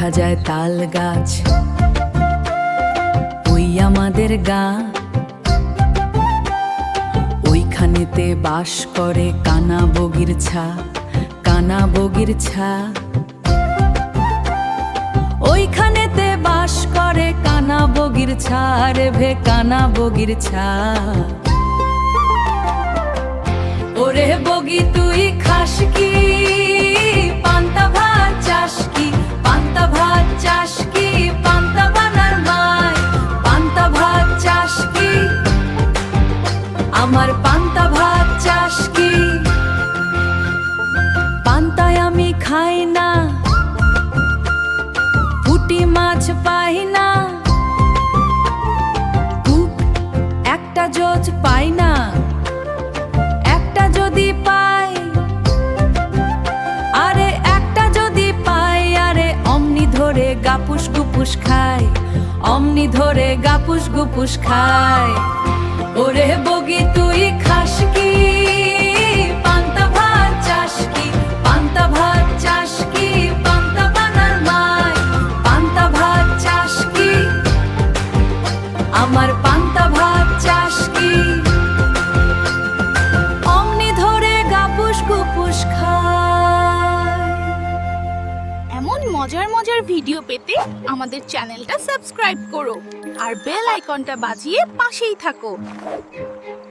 দেখা যায় তাল গাছ, ওই আমাদের গা। ওইখানেতে বাস করে কানা বগির ছা, কানা বগির ছা। ওইখানেতে বাস করে কানা বগির ছা রে ভে, কানা বগির ছা। ওরে বগি তুই খাস কি পান্তা ভাত চাস কি, পান্তা ভাত চাস কি, পান্তা বানার মায় পান্তা ভাত চাস কি, আমার পান্তা ভাত চাস কি। পান্তায় আমি খাই না, পুঁটি মাছ পাই না, কুক একটা জোচ পাই না। একটা যদি পাই, আরে একটা যদি পাই, আরে অমনি ধরে গাপুস গুপুস খাই, অমনি ধরে গাপুস গুপুস খাই। ওরে বগি তুই খাস কি পান্তা ভাত চাস কি, পান্তা ভাত চাস কি, পান্তা বানার মায় পান্তা ভাত চাস কি, আমার পান্তা ভাত চাস কি। অমনি ধরে গাপুস গুপুস খায়। এমন মজার মজার ভিডিও পেতে আমাদের চ্যানেলটা সাবস্ক্রাইব করো আর বেল আইকনটা বাজিয়ে পাশেই থাকো।